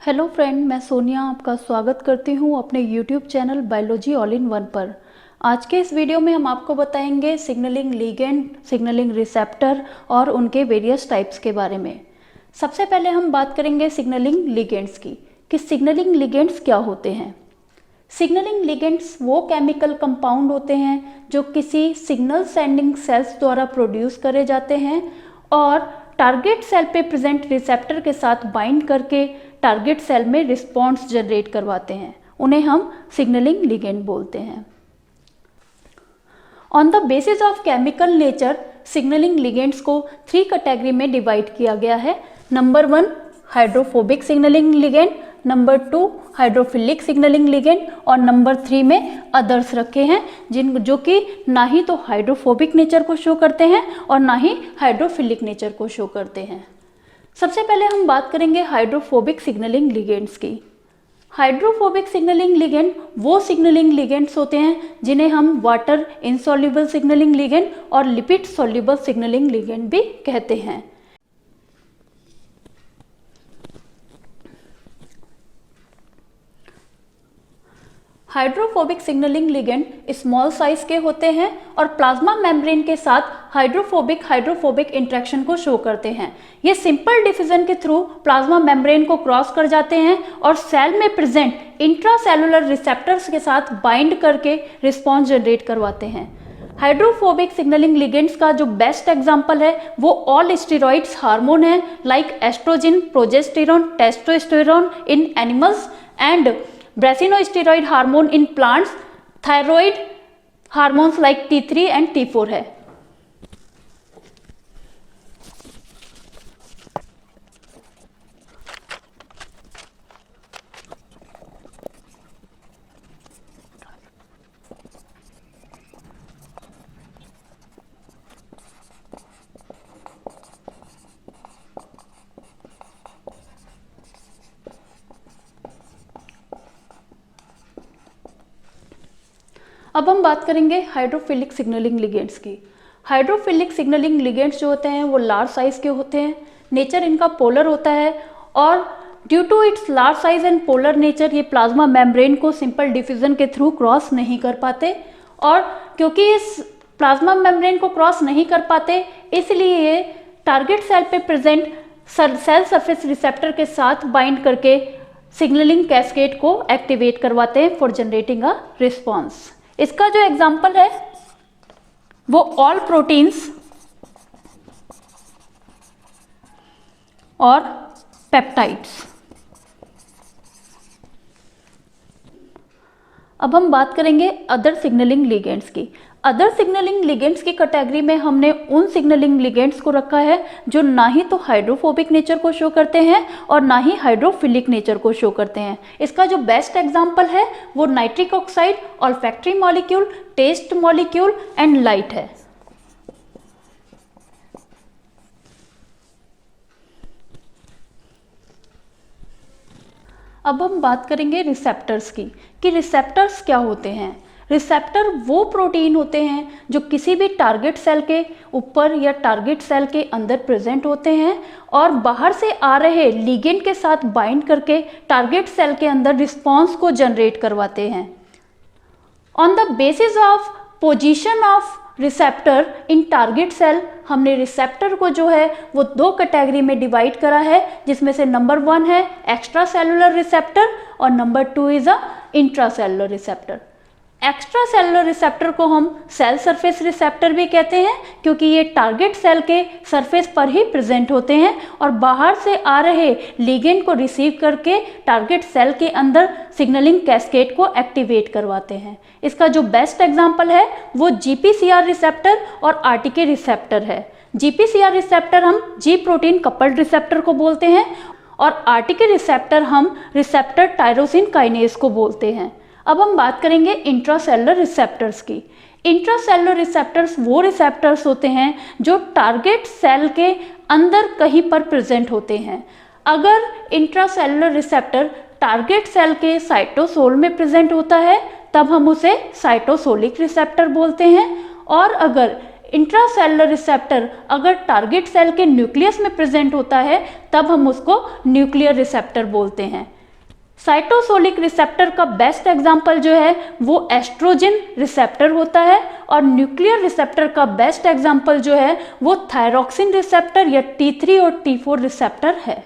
Hello friend, मैं सोनिया आपका स्वागत करती हूँ अपने YouTube channel biology all in one पर। आज के इस वीडियो में हम आपको बताएंगे सिग्नलिंग लिगेंड, सिग्नलिंग रिसेप्टर और उनके वेरियस टाइप्स के बारे में। सबसे पहले हम बात करेंगे सिग्नलिंग लिगेंड्स की कि सिग्नलिंग लिगेंड्स क्या होते हैं। सिग्नलिंग लिगेंड्स वो केमिकल कंपाउंड होते हैं जो किसी सिग्नल सेंडिंग सेल्स द्वारा प्रोड्यूस करे जाते हैं और टारगेट सेल पे प्रेजेंट रिसेप्टर के साथ बाइंड करके टारगेट सेल में रिस्पॉन्स जनरेट करवाते हैं। उन्हें हम सिग्नलिंग लिगेंड बोलते हैं। On the basis of chemical nature signalling ligands को 3 कैटेगरी में डिवाइड किया गया है। Number 1 hydrophobic signalling ligand, number 2 hydrophilic signalling ligand और नंबर 3 में अदर्स रखे हैं जो कि ना ही तो हाइड्रोफोबिक नेचर को शो करते हैं और ना ही हाइड्रोफिलिक नेचर को शो करते हैं। सबसे पहले हम बात करेंगे हाइड्रोफोबिक सिग्नलिंग लिगेंड्स की। हाइड्रोफोबिक सिग्नलिंग लिगेंड वो सिग्नलिंग लिगेंड्स होते हैं जिन्हें हम वाटर इनसॉल्युबल सिग्नलिंग लिगेंड और लिपिड सॉल्युबल सिग्नलिंग लिगेंड भी कहते हैं। Hydrophobic signalling ligand small size के होते हैं और प्लाज्मा मेम्ब्रेन के साथ हाइड्रोफोबिक इंटरेक्शन को शो करते हैं। ये सिंपल डिफ्यूजन के थ्रू प्लाज्मा मेम्ब्रेन को क्रॉस कर जाते हैं और सेल में प्रेजेंट इंट्रासेलुलर रिसेप्टर्स के साथ बाइंड करके रिस्पॉन्स जनरेट करवाते हैं। हाइड्रोफोबिक सिग्नलिंग लिगेंड्स का जो बेस्ट एग्जांपल है वो ऑल स्टेरॉइड्स हार्मोन है like oestrogen, progesterone, testosterone in animals and brassinosteroid hormone in plants, thyroid hormones like T3 and T4 है। अब हम बात करेंगे हाइड्रोफिलिक सिग्नलिंग लिगेंड्स की। हाइड्रोफिलिक सिग्नलिंग लिगेंड्स जो होते हैं वो लार्ज साइज के होते हैं। नेचर इनका पोलर होता है और due to its large size and polar nature ये प्लाज्मा मेम्ब्रेन को सिंपल डिफ्यूजन के थ्रू क्रॉस नहीं कर पाते और क्योंकि इस प्लाज्मा मेम्ब्रेन को क्रॉस नहीं कर पाते इसलिए ये टारगेट सेल पे प्रेजेंट सेल सरफेस रिसेप्टर के साथ बाइंड करके सिग्नलिंग कैस्केड को एक्टिवेट करवाते हैं फॉर जनरेटिंग अ रिस्पॉन्स। इसका जो एग्जाम्पल है वो ऑल प्रोटीन्स और पेप्टाइड्स। अब हम बात करेंगे अदर सिग्नलिंग लिगेंड्स की। अदर सिग्नलिंग लिगेंड्स की कैटेगरी में हमने उन सिग्नलिंग लिगेंड्स को रखा है जो ना ही तो हाइड्रोफोबिक नेचर को शो करते हैं और ना ही हाइड्रोफिलिक नेचर को शो करते हैं। इसका जो बेस्ट एग्जांपल है वो nitric oxide, olfactory molecule, taste molecule and light है। अब हम बात करेंगे रिसेप्टर्स की कि रिसेप्टर्स क्या होते हैं। रिसेप्टर वो प्रोटीन होते हैं जो किसी भी टारगेट सेल के ऊपर या टारगेट सेल के अंदर प्रेजेंट होते हैं और बाहर से आ रहे लिगेंड के साथ बाइंड करके टारगेट सेल के अंदर रिस्पॉन्स को जनरेट करवाते हैं। On the basis of position of receptor in target cell हमने रिसेप्टर को जो है वो 2 कैटेगरी में डिवाइड करा है जिसमें से नंबर 1 है एक्स्ट्रा सेलुलर रिसेप्टर और number 2 is a intracellular receptor. Extra cellular receptor को हम सेल सरफेस रिसेप्टर भी कहते हैं क्योंकि ये टारगेट सेल के सरफेस पर ही प्रेजेंट होते हैं और बाहर से आ रहे लिगेंड को रिसीव करके टारगेट सेल के अंदर सिग्नलिंग कैस्केड को एक्टिवेट करवाते हैं। इसका जो बेस्ट एग्जांपल है वो GPCR रिसेप्टर और RTK रिसेप्टर है। GPCR रिसेप्टर हम G प्रोटीन कपल्ड रिसेप्टर को बोलते हैं और RTK रिसेप्टर हम रिसेप्टर टायरोसिन काइनेज को बोलते हैं। अब हम बात करेंगे इंट्रासेलुलर रिसेप्टर्स की। इंट्रासेलुलर रिसेप्टर्स वो रिसेप्टर्स होते हैं जो टारगेट सेल के अंदर कहीं पर प्रेजेंट होते हैं। अगर इंट्रासेलुलर रिसेप्टर टारगेट सेल के साइटोसोल में प्रेजेंट होता है तब हम उसे साइटोसोलिक रिसेप्टर बोलते हैं और अगर इंट्रासेलुलर रिसेप्टर अगर टारगेट सेल के न्यूक्लियस में प्रेजेंट होता है तब हम उसको न्यूक्लियर रिसेप्टर बोलते हैं। साइटोसोलिक रिसेप्टर का बेस्ट एग्जाम्पल जो है वो एस्ट्रोजन रिसेप्टर होता है, और न्यूक्लियर रिसेप्टर का बेस्ट एग्जाम्पल जो है वो थायरॉक्सिन रिसेप्टर या T3 और T4 रिसेप्टर है।